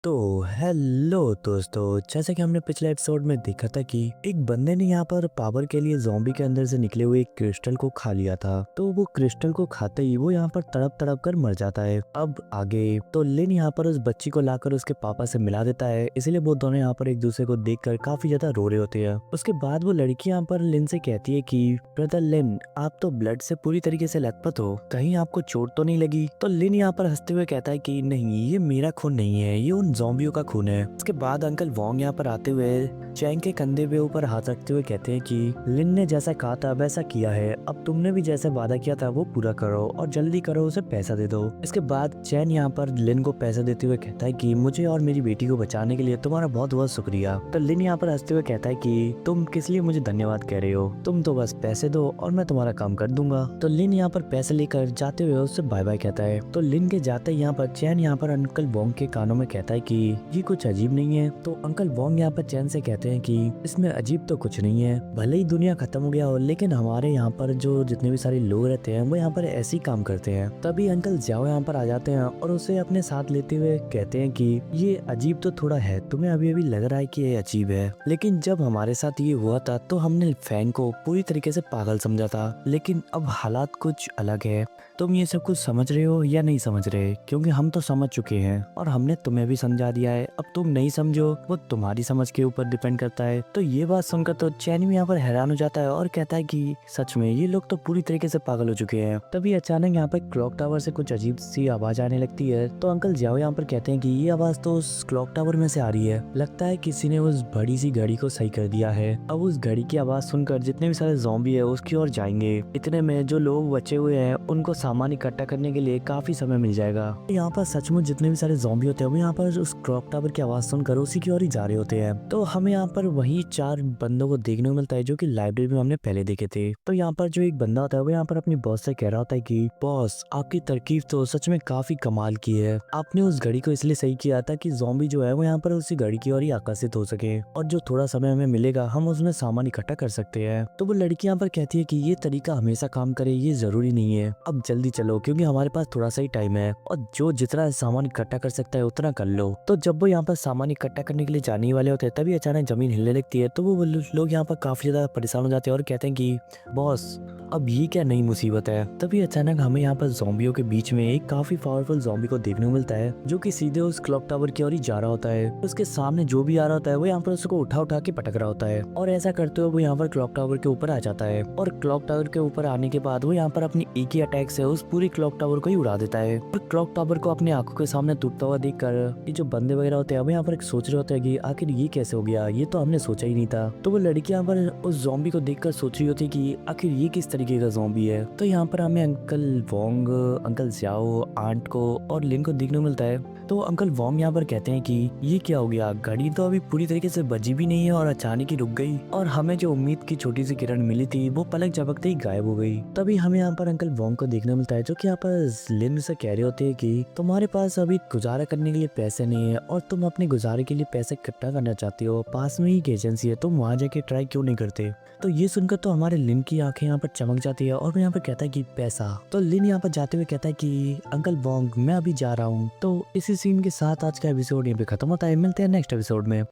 तो हेलो दोस्तों, जैसे कि हमने पिछले एपिसोड में देखा था कि एक बंदे ने यहाँ पर पावर के लिए ज़ॉम्बी के अंदर से निकले हुए एक क्रिस्टल को खा लिया था। तो वो क्रिस्टल को खाते ही वो यहाँ पर तड़प तड़प कर मर जाता है। अब आगे तो लिन यहाँ पर उस बच्ची को लाकर उसके पापा से मिला देता है, इसलिए वो दोनों यहाँ पर एक दूसरे को देखकर काफी ज्यादा रो रहे होते हैं। उसके बाद वो लड़की यहाँ पर लिन से कहती है कि ब्रदर लिन, आप तो ब्लड से पूरी तरीके से लथपथ हो, कहीं आपको चोट तो नहीं लगी? तो लिन यहाँ पर हंसते हुए कहता है कि नहीं, ये मेरा खून नहीं है, ये उन ज़ॉम्बियों का खून है। उसके बाद अंकल वोंग यहाँ पर आते हुए चैंग के कंधे पे ऊपर हाथ रखते हुए कहते हैं कि लिन ने जैसा कहा था वैसा किया है, अब तुमने भी जैसे वादा किया था वो पूरा करो और जल्दी करो, उसे पैसा दे दो। इसके बाद चैन यहाँ पर लिन को पैसा देते हुए कहता है कि मुझे और मेरी बेटी को बचाने के लिए तुम्हारा बहुत बहुत शुक्रिया। तो लिन यहाँ पर हंसते हुए कहता है कि तुम किस लिए मुझे धन्यवाद कह रहे हो, तुम तो बस पैसे दो और मैं तुम्हारा काम कर दूंगा। तो लिन यहाँ पर पैसे लेकर जाते हुए उससे बाय बाय कहता है। तो लिन के जाते यहाँ पर चैन यहाँ पर अंकल वोंग के कानों में कहता है कि ये कुछ अजीब नहीं है। तो अंकल वोंग यहाँ पर चैन से कहते हैं कि इसमें अजीब तो कुछ नहीं है, भले ही दुनिया खत्म हो गया हो लेकिन हमारे यहाँ पर जो जितने भी सारे लोग रहते हैं वो यहाँ पर ऐसे ही काम करते हैं। तभी अंकल ज्याओ यहाँ पर आ जाते हैं और उसे अपने साथ लेते हुए कहते हैं कि ये अजीब तो थोड़ा है, तुम्हें अभी अभी लग रहा है कि ये अजीब है, लेकिन जब हमारे साथ ये हुआ था तो हमने फैंग को पूरी तरीके से पागल समझा था, लेकिन अब हालात कुछ अलग है। तुम ये सब कुछ समझ रहे हो या नहीं समझ रहे? क्योंकि हम तो समझ चुके हैं और हमने तुम्हें भी समझा दिया है, अब तुम नहीं समझो वो तुम्हारी समझ के ऊपर डिपेंड करता है। तो ये बात सुनकर तो चैन भी यहाँ पर हैरान हो जाता है और कहता है कि सच में ये लोग तो पूरी तरीके से पागल हो चुके हैं। तभी अचानक यहाँ पर क्लॉक टावर से कुछ अजीब सी आवाज आने लगती है। तो अंकल जियाओ यहाँ पर कहते हैं कि ये आवाज तो उस क्लॉक टावर में से आ रही है, लगता है किसी ने उस बड़ी सी घड़ी को सही कर दिया है। अब उस घड़ी की आवाज सुनकर जितने भी सारे ज़ॉम्बी है उसकी ओर जाएंगे। इतने में जो लोग बचे हुए हैं उनको सामान इकट्ठा करने के लिए काफी समय मिल जाएगा। यहाँ पर सचमुच जितने भी सारे ज़ॉम्बी होते हैं वो यहाँ पर उस क्लॉक टावर की आवाज सुनकर उसी की ओर ही जा रहे होते हैं। तो हमें यहाँ पर वही 4 बंदों को देखने को मिलता है जो कि लाइब्रेरी में हमने पहले देखे थे। तो यहाँ पर जो एक बंदा होता है वो यहाँ पर अपनी बॉस से कह रहा होता है कि बॉस, आपकी तरकीब तो सच में काफी कमाल की है, आपने उस घड़ी को इसलिए सही किया था कि ज़ॉम्बी जो है वो यहाँ पर उसी घड़ी की ओर ही आकर्षित हो सके और जो थोड़ा समय हमें मिलेगा हम उसमें सामान इकट्ठा कर सकते हैं। तो वो लड़की यहाँ पर कहती है कि ये तरीका हमेशा काम करे ये जरूरी नहीं है, अब जल्दी चलो क्योंकि हमारे पास थोड़ा सा ही टाइम है और जो जितना सामान इकट्ठा कर सकता है उतना कर लो। तो जब वो यहाँ पर सामान इकट्ठा करने के लिए जाने वाले होते हैं तभी अचानक जमीन हिलने लगती है। तो वो लोग यहाँ पर काफी ज्यादा परेशान हो जाते हैं और कहते हैं कि बॉस, अब ये क्या नई मुसीबत है? तभी अचानक हमें यहाँ पर ज़ॉम्बियों के बीच में एक काफी पावरफुल ज़ॉम्बी को देखने को मिलता है जो कि सीधे उस क्लॉक टावर की ओर ही जा रहा होता है। उसके सामने जो भी आ रहा होता है वो यहाँ पर उसको उठा उठा के पटक रहा होता है और ऐसा करते हुए वो यहाँ पर क्लॉक टावर के ऊपर आ जाता है और क्लॉक टावर के ऊपर आने के बाद वो यहाँ पर अपनी एक ही अटैक से उस पूरी क्लॉक टावर को ही उड़ा देता है। और क्लॉक टावर को अपनी आंखों के सामने टूटता हुआ देखकर ये जो बंदे वगैरह होते हैं वो यहाँ पर एक सोच रहे होते हैं कि आखिर ये कैसे हो गया, ये तो हमने सोचा ही नहीं था। तो वो लड़की यहाँ पर उस ज़ॉम्बी को देखकर सोच रही होती है कि आखिर ये किस तरीके का ज़ॉम्बी है। तो यहाँ पर हमें uncle Wong, uncle Jiao, aunt को और लिन को देखने को मिलता है। तो अंकल वोंग यहाँ पर कहते हैं कि ये क्या हो गया, घड़ी तो अभी पूरी तरीके से बजी भी नहीं है और अचानक ही रुक गई और हमें जो उम्मीद की छोटी सी किरण मिली थी वो पलक झपकते ही गायब हो गई। तभी हमें यहाँ पर अंकल वोंग को देखने को मिलता है जो कि यहाँ पर लिन से कह रहे होते हैं कि तुम्हारे पास अभी गुजारा करने के लिए पैसे नहीं है और तुम अपने गुजारे के लिए पैसे इकट्ठा करना चाहती हो, पास में ही एक एजेंसी है, तुम वहाँ जाके ट्राई क्यों नहीं करते? तो ये सुनकर तो हमारे लिन की आंखें यहाँ पर चमक जाती है और वो यहाँ पर कहता है कि पैसा। तो लिन यहाँ पर जाते हुए कहता है कि अंकल वोंग, मैं अभी जा रहा हूँ। तो इसी सीन के साथ आज का एपिसोड यहाँ पे खत्म होता है, मिलते हैं नेक्स्ट एपिसोड में।